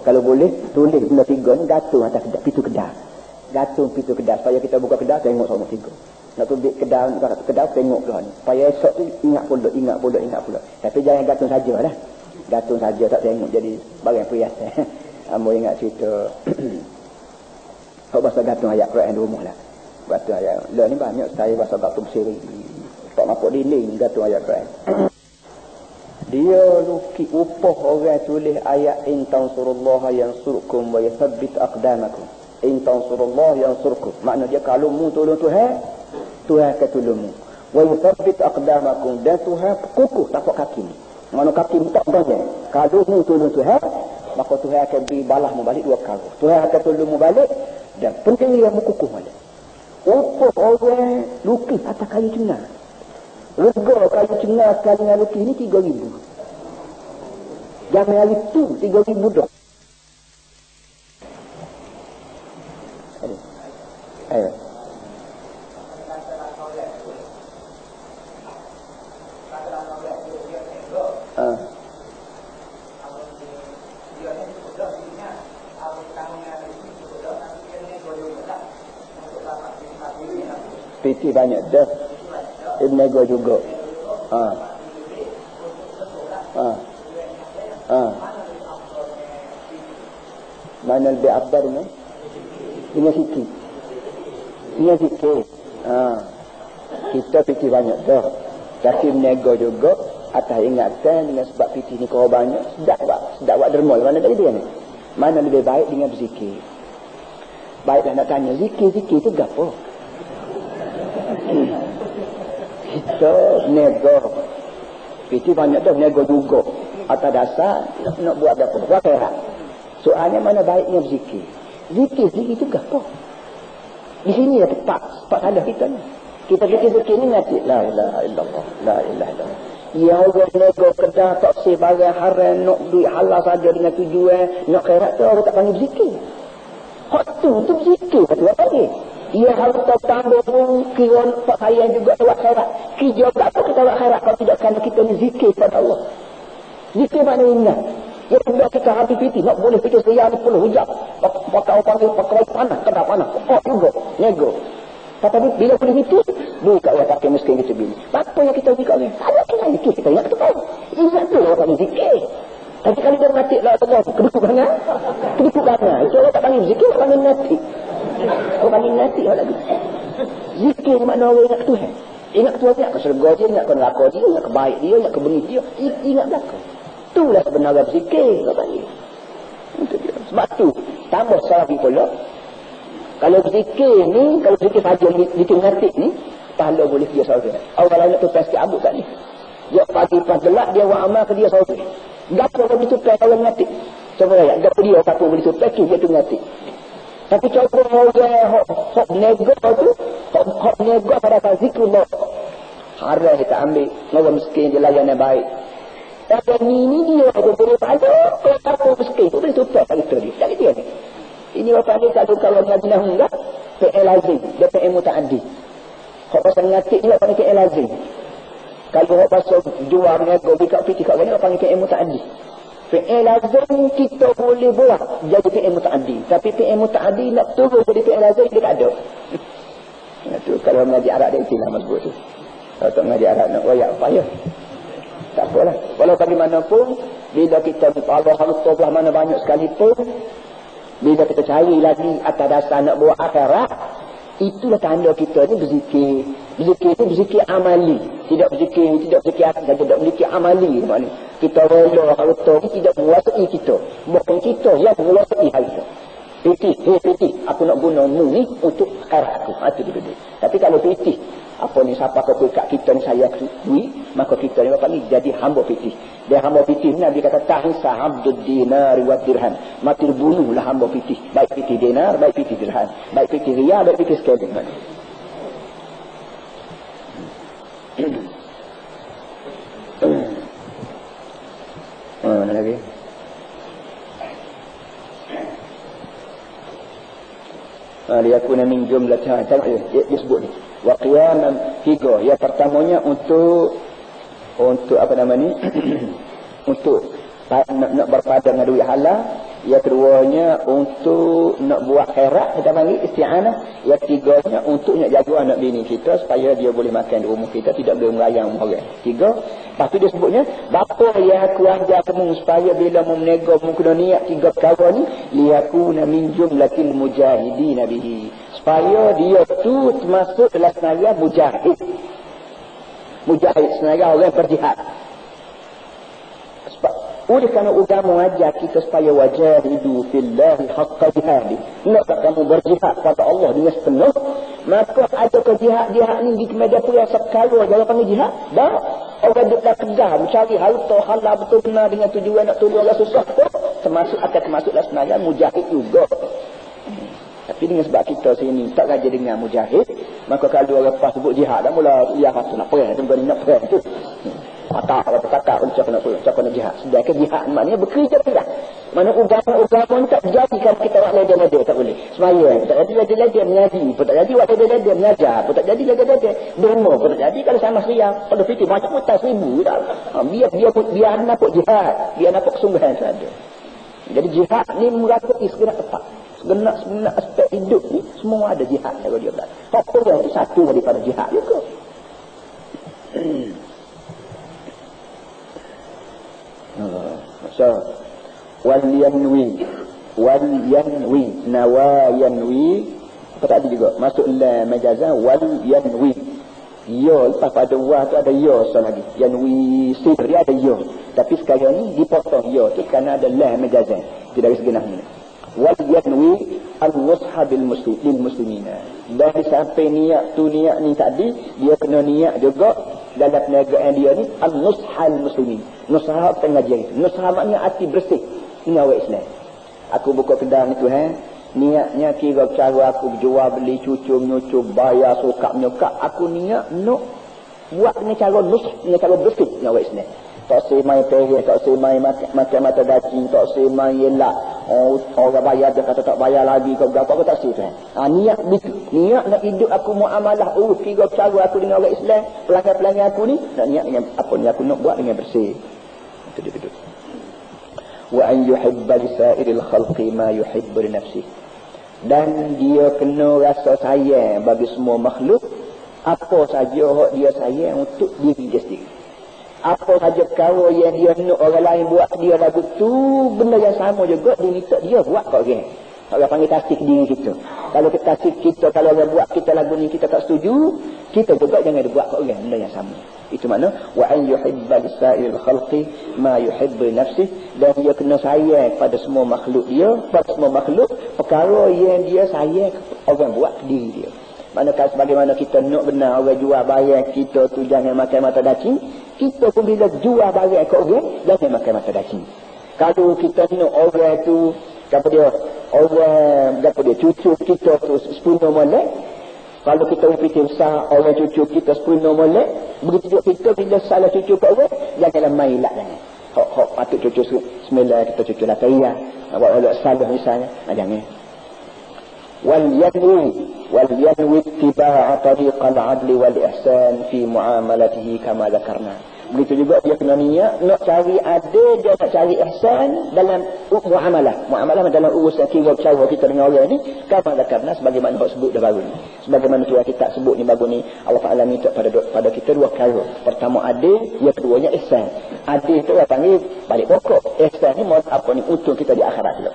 Kalau boleh tulis benda 3 ni gantung atas pintu kedai. Gantung pintu kedai supaya kita buka kedai tengok sama 3. Nak tulis kedai tengok dah ni. Supaya esok tu ingat pula. Tapi jangan gantung sajalah. Gantung saja tak tengok jadi barang perhiasan. Ambo ingat cerita kau bahasa gantung ayat Quran di rumah lah. Gantung ayat. Lah ni banyak saya bahasa gantung siri. Tak nampak dinding gantung ayat Quran. Dia lukis upah orang tulis ayat in tansurullaha yansurkum wa yathabbit aqdamakum. In tansurullaha yansurkum. Makna dia kalau mu tolong Tuhan, Tuhan akan tolongmu. Wa yathabbit aqdamakum, dan Tuhan kukuh tapak kaki ni. Mana kaki tak banyak. Kalau mu tolong Tuhan, maka Tuhan akan beri balasmu balik 2 kali. Tuhan akan tolongmu balik dan penting dia mu kukuh balik. Upah orang lukis atas kayu cengar. Rega kayu cengar sekali dengan lukis ni 3,000. Jangan hari tu 3,000 dah. Ayo. PT banyak dah. Nego juga. Mana lebih abad ni? Ini sikit. Kita PT banyak dah. Tapi nego juga atas ingatan dengan sebab PT ni kau banyak. Sedap buat derma. Mana tadi dia ni? Mana lebih baik dengan berzikir? Baiklah nak tanya, zikir tu gapo? Kita nego. PT banyak dah nego juga. Atas dasar nak buat apa? Buat akhirat. Soalnya mana baiknya berzikir? Zikir tu gapo? Di sini ya tepat salah kita ni. Kita zikir ni ngaji la ilaha illallah, la ilaha illallah. Ya Allah nego kedah tak sih barang haram nak duit halal saja dengan tujuan nak akhirat tu orang tak panggil berzikir. Hak tu berzikir kata apa ni? Ia harus tambah kira tak sayang juga buat akhirat. Kerja berapa kita buat akhirat kalau tidak kerana kita ni zikir pada Allah. Zikir makna ingat. Ya tidak kita hati piti nak boleh fikir sehari puluh hujab. Pakai panah, kena panah. Pokok juga, nego. Tapi bila boleh itu, buka orang pakai miskin kita bini. Apa yang kita zikir ni? Ada kita zikir, kita ingat kita. Ingat tu orang panggil zikir. Tapi kalau dia mati lah Allah, kedukuk banyak. Itu orang tak panggil zikir, orang panggil mati. Orang panggil mati lagi. Zikir makna orang ingat Tuhan. Ingat Tuhan, ingat ke syurga dia, ingat ke neraka dia, ingat ke baik dia, ingat ke bengis dia. Ingat belakang. Itulah sebenarnya berzikir. Sebab tu tambah salafi pula. Kalau berzikir ni, kalau berzikir saja zikir ngatik ni, pahala boleh dia saudara. Awal tu pasti abuk kat ni. Dia pagi pas gelap dia buat amal ke dia saudara. Gapo boleh tupai kalau ngatik. Coba ya, gapo dia gapo boleh tupai dia tu ngatik. Tapi coba orang hok nego tu, hok nego pada zikrullah. Harga kita ambil, orang miskin dia layan yang baik. Dan ini dia ada boleh pada kalau tak miskin tu boleh tutup kat kita dia. Jadi dia ni. Ini apa ni kalau ngaji nahwu enggak PL lazim, dia PL mutaaddi. Hak pasal ngatik dia panggil PL lazim. Kalau hak pasal jual nego dekat piti kat mana panggil PL mutaaddi. PL lazim kita boleh buat jadi PL mutaaddi. Tapi PL mutaaddi nak turun jadi PL lazim dia tak ada. Itu kalau ngaji Arab dia istilah mazbut tu. Kalau tak ngaji Arab nak royak apa ya? Tak apalah. Walau bagaimanapun, bila kita Allah harus belah mana banyak sekalipun, bila kita cari lagi atas dasar nak buat akhirat, itulah tanda kita ni berzikir. Berzikir itu berzikir amali. Tidak berzikir hati saja, tidak berzikir amali. Maknanya kita rela harus tidak menguasai kita. Bukan kita yang menguasai hal kita. Piti, aku nak guna mu ni untuk akhirat aku. Itu dia. Tapi kalau piti, apa ni siapa kau kat kita ni saya duit, maka kita ni apa ni jadi hamba piti. Dia hamba piti ni Nabi kata tahisa abdud dinar wa dirham. Mati bunuhlah hamba piti. Baik piti dinar, baik piti dirham, baik piti riyal, baik piti sekali. Mana lagi? Liyakuna min jumlah dia sebut ni. Wa qiyaman 3. Yang pertamanya untuk apa nama ni? Untuk nak berpada dengan duit halal. Yang keduanya untuk nak buat khairat, kita panggil isti'anah. Yang ketiganya untuk nak jaga anak bini kita supaya dia boleh makan di rumah kita, tidak boleh merayang orang. Tiga. Lepas tu dia sebutnya, bapa yang aku ajar kamu supaya bila mu menego mu kena niat tiga perkara ni, liyakuna min jumlatil mujahidin bihi. Supaya dia tu termasuk dalam senarai mujahid. Mujahid senarai orang berjihad. Oleh kerana agama ajar kita supaya wajahidu fillahi haqqa jihadi. Nak kamu berjihad kepada Allah dengan sepenuh, maka ada ke jihad ni di media perang sekala jangan panggil jihad. Dah orang duduk dah kedah mencari harta halal betul benar dengan tujuan nak tolong orang susah tu, akan termasuklah sebenarnya mujahid juga. Tapi dengan sebab kita sini tak raja dengan mujahid, maka kalau orang lepas sebut jihad dah mula ya tu nak perang tu, bukan nak perang tu. Kata ucap nak jihad. Sedangkan jihad maknanya bekerja perang. Mana agama ni tak jadikan kita buat leda-leda, tak boleh. Semaya tak jadi leda-leda mengaji, pun tak jadi buat leda-leda mengajar, pun tak jadi leda-leda demo, pun tak jadi kalau sama siang pada fikir macam mutas 1000 dah. Biar nampak jihad, biar nampak kesungguhan tu ada. Jadi jihad ni meratapi segala tepat. Segenap aspek hidup ni semua ada jihad kalau dia berada. Apa itu satu daripada jihad juga. So wal yanwi nawayanwi apa tadi juga masuk la majazan wal yanwi. Ya lepas pada wa tu ada ya so lagi. Yanwi sifri ada ya. Tapi sekarang ni dipotong ya tu kerana ada la majazan. Tidak ada segenap ni. Wal yanwi al-nusha bil muslimina. Dari sampai niat ni tadi dia kena niat juga dalam perniagaan dia ni al-nusha al-muslimin. Nusha pengajian. Nusha maknanya hati bersih dengan orang Islam. Aku buka kedai ni Tuhan, niatnya kira cara aku jual beli cucuk nyucuk bayar sokak menyokak, aku niat nak buat dengan cara nusha, dengan cara bersih dengan orang Islam. Tak semai perih, tak semai macam mata daci, tak semai elak. Orang bayar dia kata tak bayar lagi ke berapa, aku tak semai. Niat begitu. Niat nak hidup aku muamalah kira cara aku dengan orang Islam, pelanggan-pelanggan aku ni, nak niat dengan apa ni aku nak buat dengan bersih. Itu dia betul. Wa an yuhibba li sa'iril khalqi ma yuhibbu li nafsihi. Dan dia kena rasa sayang bagi semua makhluk apa saja dia sayang untuk diri dia sendiri. Apa saja perkara yang dia nak orang lain buat dia lagu tu, benda yang sama juga dia minta dia buat kat orang. Orang panggil tasdik diri kita. Kalau kita tasdik kita, kalau orang buat kita lagu ni kita tak setuju, kita juga jangan buat kat orang benda yang sama. Itu makna wa an yuhibba lisa'il khalqi ma yuhibbu nafsi. Dan dia kena sayang pada semua makhluk dia, pada semua makhluk perkara yang dia sayang orang buat diri dia. Manakala sebagaimana kita nak benar orang jual barang kita tu jangan makan mata dacing, kita pun bila jual barang ke orang jangan makan mata dacing. Kalau kita nak orang tu apa dia cucu kita tu 10 molek, kalau kita fikir besar orang cucu kita 10 molek, begitu juga kita bila salah cucu ke orang janganlah main lah jangan. Hok patut cucu semula kita cucu lah kaya, buat oleh salah misalnya, jangan. والينوي اتباع طريق العدل والإحسان في معاملته كما ذكرنا. Begitu juga dia kena niat nak cari adil, dia nak cari ihsan dalam muamalah dalam urusan kira cara kita dengan orang ni, kama zakarna sebagaimana hak sebut dah baru ni. Sebagaimana tu kita sebut ni baru ni, Allah Taala minta pada kita dua perkara. Pertama adil, yang keduanya ihsan. Adil tu orang panggil balik pokok. Ihsan ni apa ni untuk kita di akhirat juga.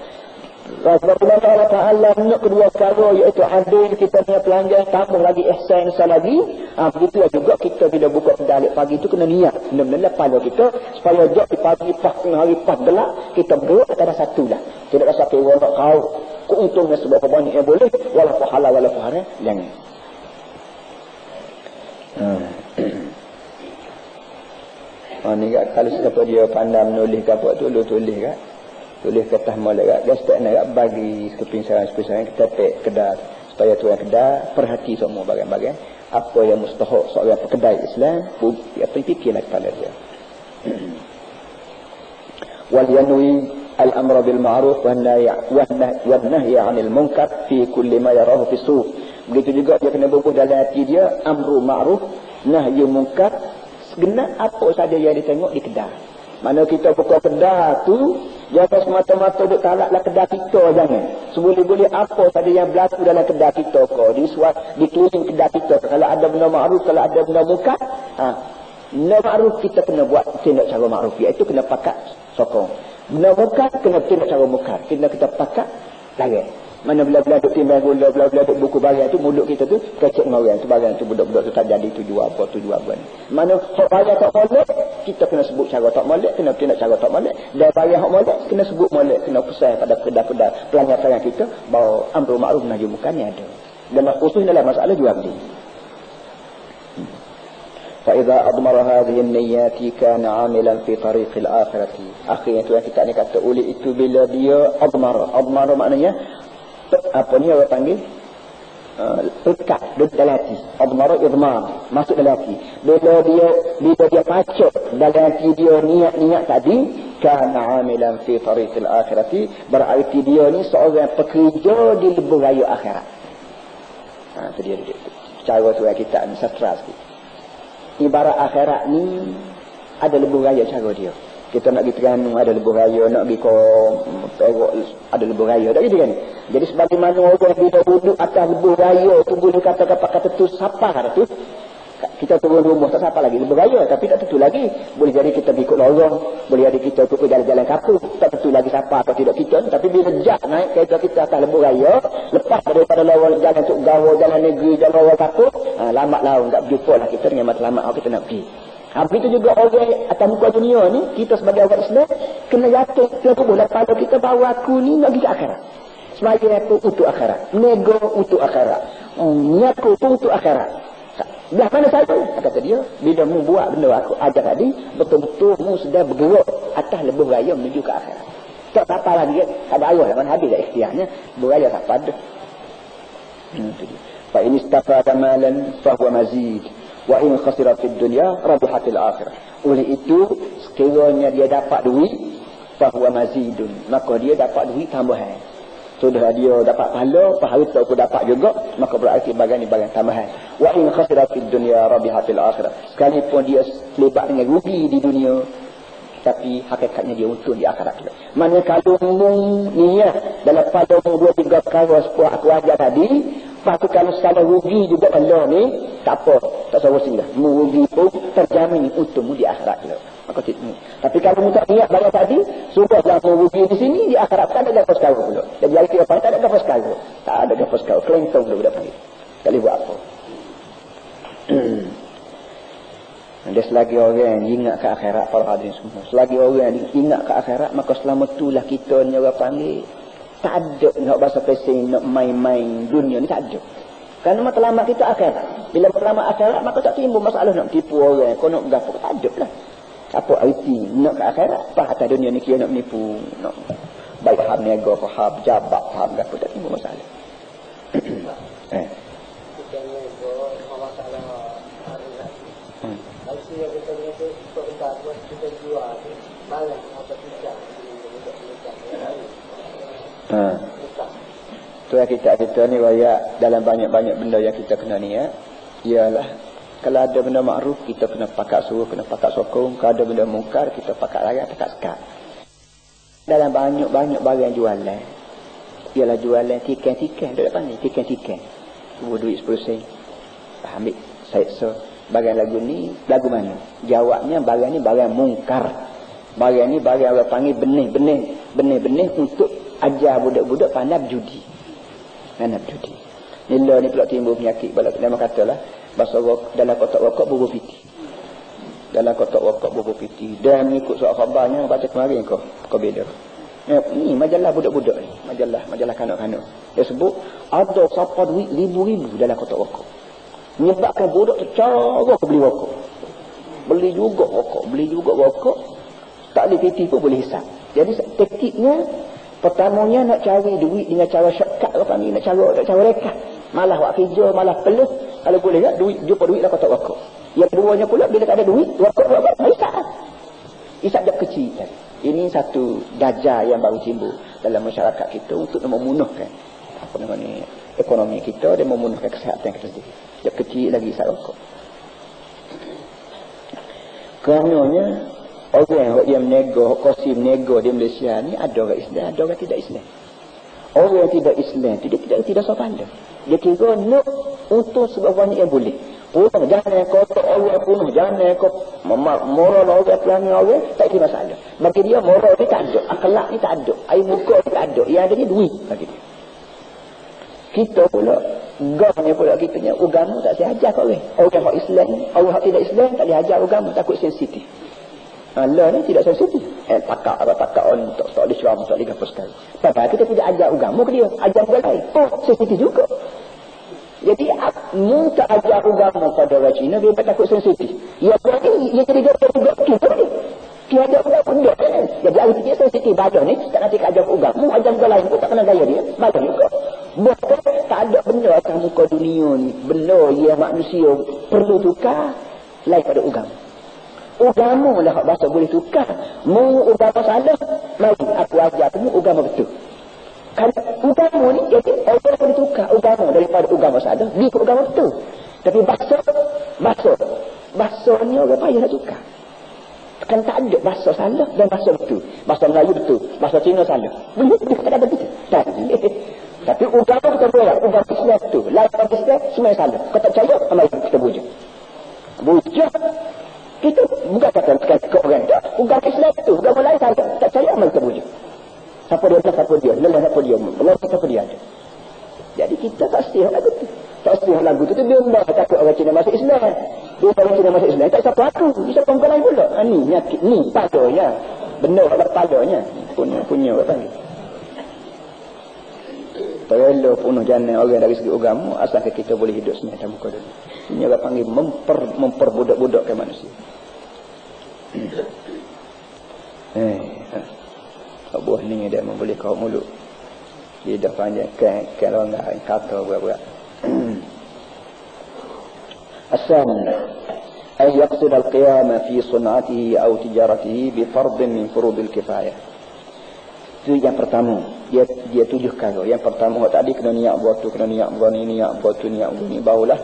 Sebagaimana Allah Ta'ala nak kedua perkara iaitu adil kita punya pelanggan, tambah lagi ihsan lagi. Begitu juga kita bila buka kedai pagi itu kena niat benar-benar pada kita supaya jok di pagi pas tengah hari pas gelap kita berdua ada satu lah. Tidak rasa kira nak kau keuntungnya sebab banyak yang boleh walaupun halal walaupun haram jangan. Ni kat kalau siapa dia pandai menulis ke apa tulis kat tulis ke atas molek kat gastak nak bagi kepinsaran kita pek kedai supaya tuan kedai perhati semua bagian-bagian apa yang mustahak seorang pekedai Islam apa fikirlah kepala dia. Wal yanwi al-amra bil ma'ruf wan nahy 'anil munkar fi kulli ma yarahu fi suq. Begitu juga dia kena bubuh dalam hati dia amru ma'ruf nahyu munkar, segenap apa saja yang ditengok di kedai. Mana kita buka kedai tu Jangan semata-mata duk talaklah kedai kita, jangan. Seboleh-boleh apa saja yang berlaku dalam kedai kita kau, di keliling kedai kita. Kalau ada benda ma'ruf, kalau ada benda munkar, benda ma'ruf kita kena buat tindak cara ma'ruf, iaitu kena pakat sokong. Benda munkar kena tindak cara munkar, kita pakat larang. Mana bila-bila duk timbang gula, bila-bila duk buku barang tu, mulut kita tu kecek dengan orang tu, barang tu budak-budak tu tak jadi, tu jual apa, tu jual apa ni. Mana hak barang tak molek, kita kena sebut cara tak molek, kena tindak cara tak molek. Dan barang hak molek, kena sebut molek, kena pesan pada kedai-kedai pelanggan kita bahawa amrul ma'ruf nahi munkar ni ada. Dan khusus dalam masalah jual beli. فإذا أضمر هذه النيات كان عاملا في طريق الآخرة. Akhirnya tu yang kita ni kata, oleh itu bila dia admar maknanya apa ni orang panggil pekat dalam hati. Admar idmar, masuk dalam hati. Bila dia pacok dalam hati dia niat tadi, kana amilan fi tariqil akhirati, berarti dia ni seorang pekerja di lebuh raya akhirat. Itu dia cara tu kita ni sastra sikit. Ibarat akhirat ni ada lebuh raya cara dia. Kita nak pergi Terengganu ada lebuh raya, nak pergi ke Perak ada lebuh raya, tak gitu kan? Jadi sebagaimana orang kita duduk atas lebuh raya tu boleh kata tu sapar tu. Kita turun rumah tak sapa lagi lebuh raya, tapi tak tentu lagi. Boleh jadi kita ikut lorong, boleh jadi kita ikut jalan-jalan kampung, tak tentu lagi sapa atau tidak kita. Tapi bila jak naik kereta kita atas lebuh raya, lepas daripada lorong jalan untuk gawa, jalan negeri, jalan lorong kampung, lambat lah tak berjumpa lah kita dengan matlamat kita nak pergi. Habis itu juga orang atas muka dunia ni, kita sebagai orang Islam kena yakin, kena kubuhlah pada kita bahawa aku ni nak pergi ke akhirat. Sebagai aku untuk akhirat, nego untuk akhirat, niatku pun untuk akhirat. Belah mana saya? Kata dia, bila mu buat benda aku ajar tadi, betul-betul mu sudah bergerak atas lebuh raya menuju ke akhirat. Tak apa lagi, tak ada ayah, mana habis dah ikhtiarnya, lebuh raya tak pada. Fa in istafada malan fahuwa mazid, wa in khasira fid dunya rabihatil akhirah. Oleh itu, sekiranya dia dapat duit, fahuwa mazidun, maka dia dapat duit tambahan. Sudah dia dapat pahala, pahala tu aku dapat juga, maka berarti bagian ni bagian tambahan. Wa in khasira fid dunya rabihatil akhirah. Sekalipun dia terlibat dengan rugi di dunia, tapi hakikatnya dia untung di akhirat juga. Mana kalau mu niat dalam pada mu 2-3 perkara sepuh aku ajar tadi, lepas kalau sekali rugi juga Allah ni, tak apa, tak usah rusing dah. Mu rugi pun terjamin untungmu di akhirat juga. Maka tapi kalau mu tak niat bayar tadi, sudah mu rugi di sini, di akhirat tak ada gafas kau pula. Jadi hari kita tak ada gafas kau. Tak ada gafas kau. Kelentong dah budak panggil. Tak boleh buat apa. Dan selagi orang ingat ke akhirat, para hadirin semua, selagi orang ingat ke akhirat, maka selama itulah kita ni orang panggil tak ada nak bahasa pesing, nak main-main dunia ni, tak ada. Kerana matlamat kita akhirat. Bila matlamat akhirat, maka tak timbul masalah nak tipu orang, kau nak gapo, tak ada lah. Apa arti nak ke akhirat, apa atas dunia ni kira nak menipu, nak baik faham niaga, faham jabat, faham gapo, tak timbul masalah. Tu yang kita ni raya dalam banyak-banyak benda yang kita kena ni ialah kalau ada benda makruf kita kena pakat suruh, kena pakat sokong. Kalau ada benda mungkar kita pakat larang, pakat sekat. Dalam banyak-banyak barang jualan ialah jualan tiket-tiket, dia panggil tiket-tiket. Buat duit 10 sen. Ambil saya barang lagu ni, lagu mana? Jawabnya barang ni barang mungkar. Barang ni barang orang panggil benih-benih untuk ajar budak-budak pandai berjudi. Pandai berjudi. Nila ni pula timbul penyakit. Nama katalah, bahasa dalam kotak rokok bubur piti. Dalam kotak rokok bubur piti. Dan mengikut surat khabarnya, baca kemarin kau bila. Ni majalah budak-budak ni. Majalah kanak-kanak. Dia sebut, ada siapa duit ribu-ribu dalam kotak rokok. Menyebabkan budak tercara beli rokok. Beli juga rokok. Tak boleh piti pun boleh hisap. Jadi taktiknya, pertamanya nak cari duit dengan cara shortcut apa ni, nak cara rekat. Malah buat kerja, malah peluh. Kalau boleh tak, jumpa duit lah kotak rokok. Yang keduanya pula, bila tak ada duit, rokok hisap. Hisap jap kecil. Ini satu dajjal yang baru timbul dalam masyarakat kita untuk memunuhkan ekonomi kita dan memunuhkan kesihatan kita sendiri. Jap kecil lagi hisap rokok. Kerananya Orang yang menego, kosim menego di Malaysia ni ada orang Islam, ada orang tidak Islam. Orang yang tidak Islam, tidak sopan dah. Dia kira nak untuk sebab banyak yang boleh. Punuh, jangan kotor orang punuh, jangan kau moral orang, pelanggan orang, tak kira masalah. Bagi dia moral ni tak ada, akhlak ni tak ada, air muka ni tak ada. Yang ada ni duit bagi dia. Kita pula, gamnya pula kita punya agama tak saya ajar kat orang. Orang yang Islam, orang yang tidak Islam tak boleh ajar agama, takut sensitif. Allah ni tidak sensitif. Takak orang tak boleh ceramah, tak boleh apa sekali. Padahal kita tidak ajar agama ke dia, ajar orang lain. Oh, sensitif juga. Jadi, mu tak ajar agama pada orang Cina, dia takut sensitif. Ya, berarti, ia jadi gaya juga kita ni. Dia ajar agama. Jadi, hari dia sensitif. Badan ni, tak nanti ajar agama. Mu ajar orang lain pun tak kena gaya dia. Badan juga. Bahkan, tak ada benda atas muka dunia ni. Benda yang manusia perlu tukar, lain pada agama. Agama lah bahasa boleh tukar. Mu agama salah, mari aku ajar kamu agama betul. Kan agama ni jadi orang boleh tukar agama daripada agama salah pergi ke agama betul. Tapi bahasa ni orang payah nak tukar. Kan tak ada bahasa salah dan bahasa betul. Bahasa Melayu betul, bahasa Cina salah. Boleh tak ada betul. Tak. Tapi agama kita boleh, agama Islam betul. Lain Islam semua salah. Kau tak percaya, mari kita bujuk. Kita bukan kata ke orang tak. Agama Islam itu, agama lain tak percaya amal kita bujuk. Siapa dia, lelah siapa dia ada. Jadi kita tak setia lagu tu. Tak setia lagu tu biar takut orang Cina masuk Islam. Dia orang Cina masuk Islam, tak siapa aku. Dia siapa orang lain pula. Ni nyakit, ni padanya. Benar tak padanya. Punya apa panggil. Perlu punuh jana orang dari segi agama, asalkan kita boleh hidup senyap dalam muka dunia. Ini orang panggil memperbudak-budakkan manusia. Buah ni dia boleh kau mulut. Dia dah panjang kalau enggak kata buat-buat. Asal ay yaqsid al-qiyam fi sun'atihi aw tijaratihi bi fard min furud al-kifayah. Itu yang pertama. Dia tujuh kali. Yang pertama tadi kena niat buat tu, kena niat buat ni, niat buat tu, niat buat ni, barulah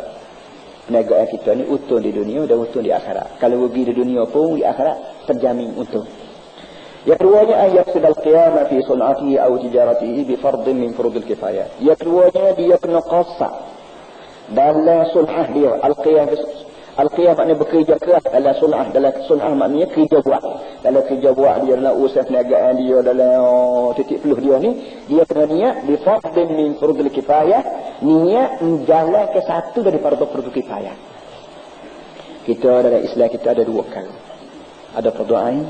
perniagaan kita ni untung di dunia dan untung di akhirat. Kalau rugi di dunia pun di akhirat terjamin untung. Yang keduanya ayat sedal qiyamah fi sun'atihi aw tijaratihi bi fardin min furudil kifayah. Yang keduanya dia kena qasa dalam sun'ah dia. Al-qiyam maknanya bekerja keras dalam sun'ah. Dalam sun'ah maknanya kerja buat. Dalam kerja buat dia, dalam usaha perniagaan dia, dalam titik peluh dia ni, dia kena niat bi fardin min furudil kifayah, niat menjalan ke satu dari fardu kifayah. Kita dalam Islam kita ada dua kali. Ada fardu ain,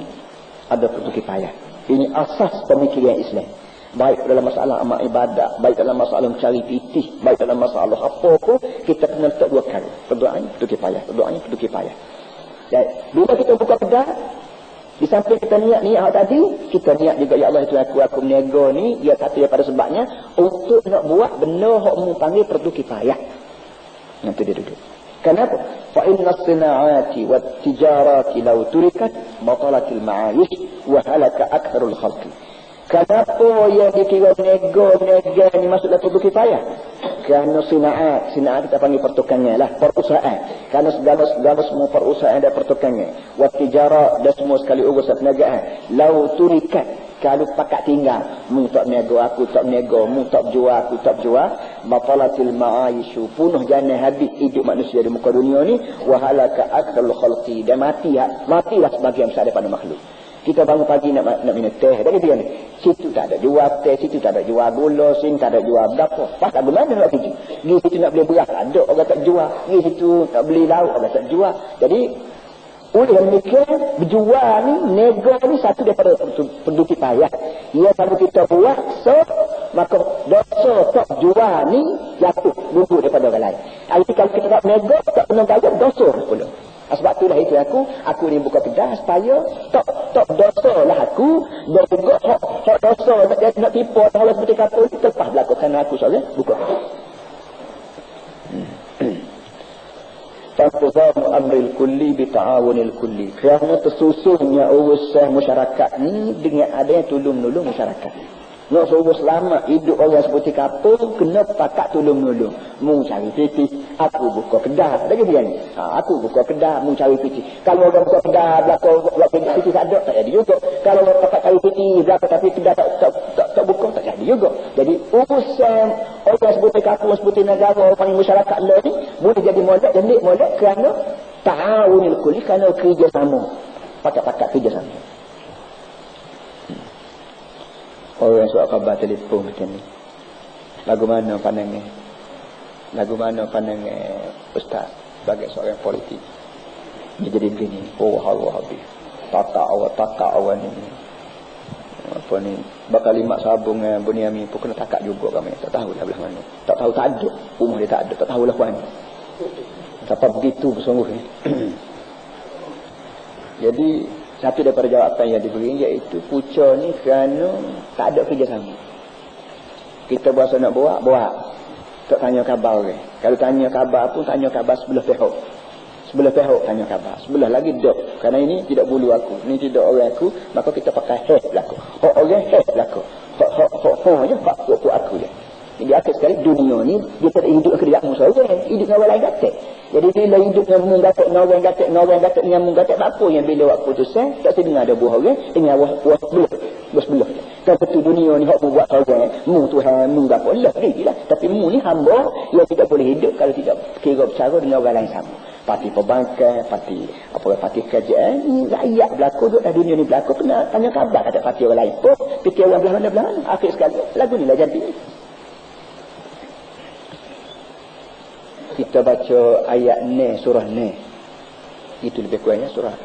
ada fardu kifayah. Ini asas pemikiran Islam. Baik dalam masalah amal ibadat, baik dalam masalah mencari titih, baik dalam masalah apa pun, kita kena letak dua kali. Fardu ain, fardu kifayah. Fardu ain, fardu kifayah. Dan bila kita buka kedai, di samping kita niat tadi, kita niat juga ya Allah itu aku meniaga ni, dia satu daripada sebabnya untuk nak buat benda hak mu panggil fardu kifayah. Nanti dia duduk. Kenapa? Fa inna as-sina'ati wat tijarati law turikat batalatil ma'ayish wa halaka aktsarul khalqi. Kenapa yang dikira niaga ni masuklah fardu kifayah? Kerana sina'at kita panggil pertukangan lah, perusahaan. Kerana segala semua perusahaan dan pertukangan. Wat tijarah dan semua sekali urusan perniagaan. Law turikat, kalau pakat tinggal, mu tak niaga, aku tak niaga, mu tak jual, aku tak jual, batalatil ma'ayishu, punuh jana habis hidup manusia di muka dunia ni, wa halaka aktsarul khalqi, dan matilah sebagian besar daripada makhluk. Kita bangun pagi nak minum teh, dan dia ni, situ tak ada jual teh, situ tak ada jual gula, sini tak ada jual berapa. Pas tak guna nak pergi. Pergi situ nak beli beras, ada orang tak jual. Pergi situ nak beli lauk, orang tak jual. Jadi oleh demikian berjual ni, nego ni satu daripada fardu kifayah. Ia kalau kita buat, maka dosa tak jual ni jatuh gugur daripada orang lain. Jadi kalau kita tak nego, tak pernah bayar, dosa pula. Sebab itulah itu aku ni buka kedai supaya tak dosa lah aku, dan juga hak dosa nak tipu Allah seperti kata ni terpas berlaku kerana aku soalnya buka. Taqzam amril kulli bi ta'awunil kulli. Kerana tersusunnya urusan masyarakat ni dengan adanya tolong-menolong masyarakat. Nak suruh selamat hidup orang seperti kapung, kena pakat tolong-nolong. Mu cari piti, aku buka kedai. Lagi begini. Aku buka kedai, mu cari piti. Kalau orang buka kedai, belakang piti tak ada, tak jadi juga. Kalau orang pakat cari piti, belakang tapi kedai tak buka, tak jadi juga. Jadi urusan orang seperti kapung, seperti negara, orang masyarakat lain ni, boleh jadi molek kerana ta'awunil kulli, kerana kerjasama. Pakat-pakat kerjasama. Orang suka khabar telefon macam ni. Lagu mana pandangnya? Lagu mana pandangnya Ustaz sebagai seorang politik? Dia jadi begini. Oh Allah habis. Tata awak ni. Apa ni? Bakal limak sabung Bunyamin pun kena takak juga kami. Tak tahu lah belah mana. Tak tahu tak ada. Rumah dia tak ada. Tak tahulah puan. Sampai begitu sungguhnya. Jadi satu daripada jawapan yang diberi iaitu pucuk ni kerana tak ada kerjasama. Kita berasa nak buat. Tak tanya khabar orang. Kalau tanya khabar pun tanya khabar sebelah pihak. Sebelah pihak tanya khabar. Sebelah lagi dok. Kerana ini tidak bulu aku. Ini tidak orang aku. Maka kita pakai heh belaka. Hak orang heh belaka. Hak je. Hak aku je. Jadi akhir sekali dunia ni dia tak hidup ke dia musuh orang. Hidup dengan orang lain gatek. Jadi bila hidup dengan mung gatek, orang gatek dengan mung gatek, apa yang bila waktu tu tak sedengar ada buah orang dengan buah belah. Kalau betul dunia ni hak buat orang, mung Tuhan, mung gapo lah lah. Tapi mung ni hamba yang tidak boleh hidup kalau tidak kira bercara dengan orang lain sama. Parti perbankan, parti kerajaan, ni rakyat berlaku duduk dalam dunia ni berlaku kena tanya khabar kata parti orang lain. Oh, fikir orang belah mana. Akhir sekali lagu ni lah jadi. Kita baca ayat ni, surah ni. Itu lebih kurangnya surah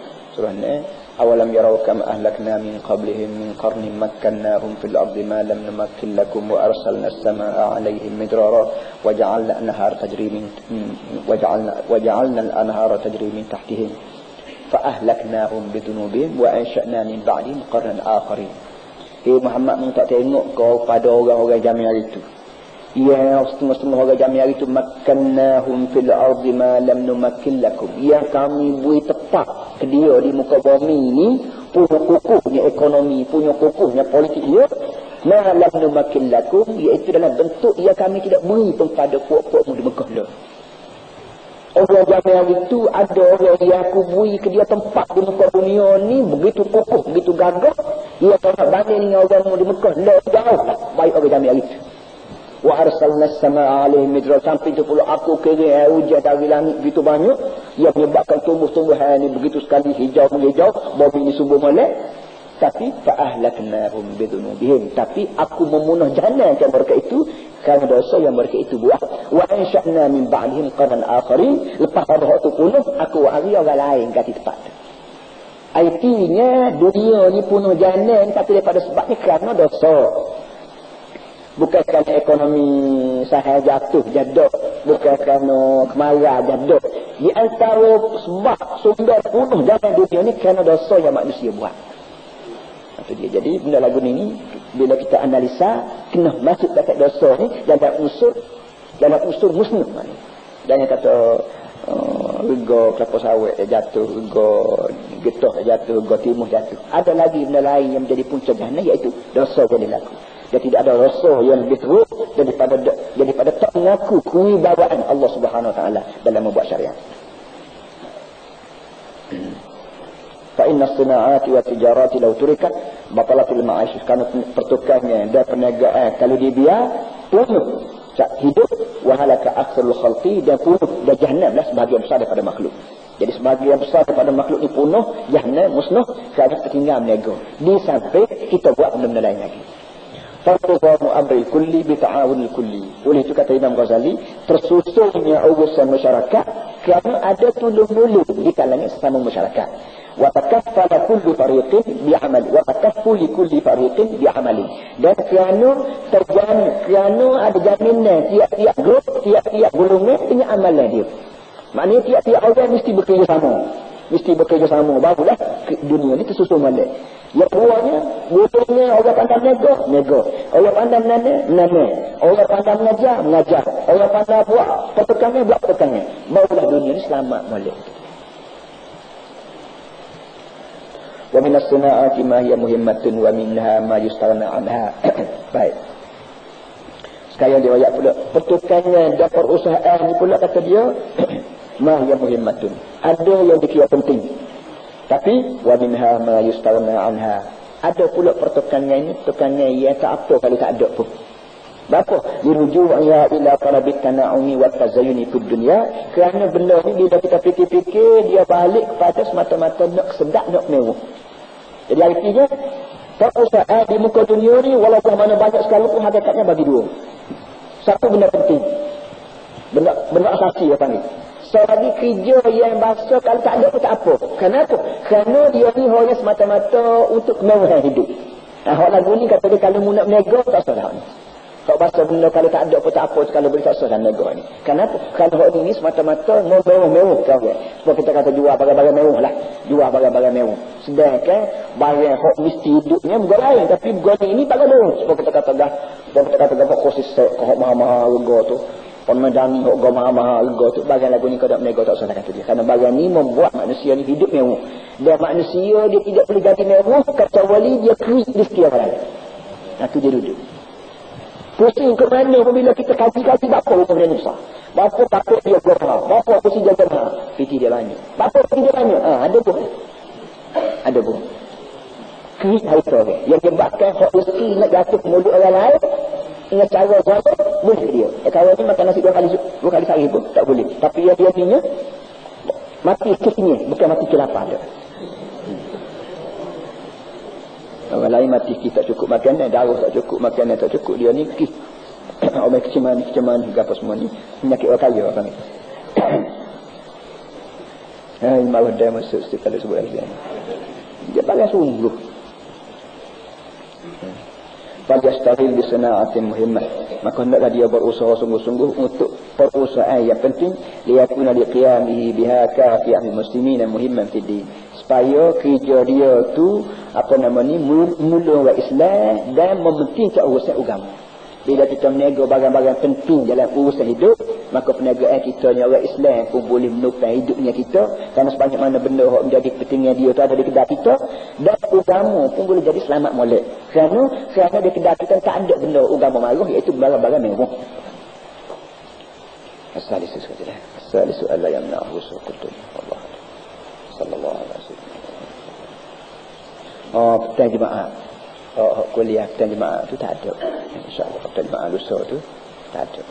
ni. Awalam yarau kam ahlakna min qablihim min qarnin makkannahum fil ardi ma lam numakkin lakum wa arsalna as-samaa'a 'alayhim midrara wa ja'alna al-anhara tajri min tahtihim fa ahlaknahum bidunubihim wa ansha'na min ba'dihim qarnan akharin. Muhammad mu tak tengok kau pada orang-orang zaman itu. Ya, setengah-setengah orang jami hari itu makkannahum fil ardi ma lam numakkin lakum. Ya, kami beri tepat ke dia di muka bumi ni punya kukuhnya ekonomi, punya kukuhnya politik dia. Ma lam numakkin lakum, iaitu dalam bentuk ya kami tidak beri pun pada puak-puakmu di Mekah dah. Orang jami hari itu ada orang yang aku beri ke dia tempat di muka dunia ni begitu kukuh, begitu gagah. Ya, kalau nak banding dengan orang di Mekah dah jauh lah baik orang jami hari itu. Wa arsalna as-samaa'a 'alaihim midrar, sampai tu pula aku kira hujan dari langit begitu banyak yang menyebabkan tumbuh-tumbuhan ni begitu sekali hijau menghijau, bumi ni subur molek. Tapi fa ahlaknahum bidunubihim, tapi aku memunah jahanamkan mereka itu kerana dosa yang mereka itu buat. Wa ansha'na min ba'dihim qarnan akharin, lepas pada waktu penuh aku hari orang lain ganti tempat. Artinya dunia ni penuh jahanam tapi daripada sebabnya kerana dosa. Bukan kerana ekonomi sahaya jatuh jaduk, bukan kerana kemarau jaduk. Di antara sebab sumber penuh dalam dunia ni kerana dosa yang manusia buat. Itu dia. Jadi benda lagu ni bila kita analisa kena masuk dekat dosa ni dalam unsur musnah ni. Dan yang kata rego kelapa sawit jatuh, rego getah jatuh, rego timuh jatuh. Ada lagi benda lain yang menjadi punca jahanam iaitu dosa yang dilaku. Dan tidak ada rasa yang lebih teruk daripada tak mengaku kewibawaan Allah Subhanahu Wa Taala dalam membuat syariat. Fa inna as-sana'ati wa tijarati law turikat batalatul ma'ash, karena pertukarannya dan perniagaan kalau dibiar penuh hidup wa halaka aktsarul khalqi, dan penuh dan jahanamlah sebahagian besar daripada makhluk. Jadi sebahagian besar daripada makhluk ni penuh jahanam musnah kerana tertinggal berniaga. Di sampai kita buat benda-benda lain lagi. Farqu amril kulli bi ta'awunil kulli. Oleh itu kata Imam Ghazali, tersusunnya urusan masyarakat kerana ada tolong-menolong di kalangan sesama masyarakat. Wa takaffala kullu fariqin bi 'amali wa takaffulu kulli fariqin bi 'amali. Dan kerana ada jaminan tiap-tiap grup, tiap-tiap golongan punya amalan dia. Maknanya tiap-tiap orang mesti bekerja sama. Barulah dunia ni tersusun balik. Yang keduanya, bolehnya orang pandai nego. Orang pandai menana. Orang pandai mengajar. Orang pandai buat petukannya. Barulah dunia ni selamat balik. Wa minas sana'ati ma hiya muhimmatun wa minha ma yustarna anha. Baik. Sekarang dia ayat pula pertukannya dan perusahaan ni pula kata dia ma hiya muhimmatun. Ada yang dikira penting. Tapi wa minha ma yustarna anha. Ada pula pertukannya ini, pertukannya yang tak apa kalau tak ada pun. Berapa? Diruju'nya ila talabit tana'umi wa tazayyuni fid dunya. Kerana benda ni bila kita fikir-fikir dia balik kepada semata-mata nak sedap, nak mewah. Jadi artinya perusahaan di muka dunia ni walaupun mana banyak sekalipun hakikatnya bagi dua. Satu benda penting. Benda asasi apa ni? Selagi kerja yang bahasa kalau tak ada pun tak apa. Kenapa? Kerana dia ni hanya semata-mata untuk kemewahan hidup. Hak lagu ni kata dia kalau mu nak nego tak salah ni. Kalau bahasa benda kalau tak ada pun tak apa, kalau boleh tak salah nego ni. Kenapa? Kerana hak ni semata-mata mau mewah kau ya. Sebab kita kata jual barang-barang mewah lah. Jual barang-barang mewah. Sedangkan barang hak mesti hidupnya bukan lain, tapi bukan ini barang mewah. Sebab kita kata dah, hak khusus hak mahal-mahal harga tu. Pemedani hak mahal-mahal harga tu, barang lagu ni kau tak menego tak salah kata dia. Kerana barang ni membuat manusia ni hidup mewah. Dan manusia dia tidak boleh jadi mewah kecuali dia krik di setiap orang. Nah tu dia duduk. Pusing ke mana apabila kita kaji-kaji bapa hukum dia besar. Bapa takut dia berhal. Bapa pusing dia berhal. Piti dia banyak. Bapa piti dia banyak. Ada pun. Ada pun. Kris harta dia. Yang menyebabkan hak rezeki nak jatuh ke mulut orang lain. Ingat cara berapa boleh dia. Kalau ni makan nasi dua kali sehari pun tak boleh. Tapi dia punya mati kisnya. Bukan mati kelapar dia. Orang lain mati kita tak cukup makanan, darah tak cukup makanan, tak cukup dia ni kis. Orang keceman apa semua ni penyakit orang kaya orang ni. Malah dia masuk sekali sebut lagi. Dia paling sungguh. Fajastahil bi sana'atin muhimmah. Maka hendaklah dia berusaha sungguh-sungguh untuk perusahaan yang penting liyakuna liqiyamihi biha kafi'il muslimin muhimman fid din. Supaya kerja dia tu mula Islam dan mementingkan urusan agama. Bila kita meniaga barang-barang penting dalam urusan hidup, maka perniagaan kita ni orang Islam pun boleh menopang hidupnya kita. Kerana sebanyak mana benda yang menjadi kepentingan dia tu ada di kedai kita, dan agama pun boleh jadi selamat molek. Kerana di kedai kita tak ada benda agama maruh, iaitu barang-barang mewah. As-salisu sekali. As-salisu alla yamna'hu suqutun. Allah. Sallallahu alaihi wasallam. Petang jemaah. Kuliah petang jemaah tu tak ada. InsyaAllah petang jemaah lusa tu tak ada.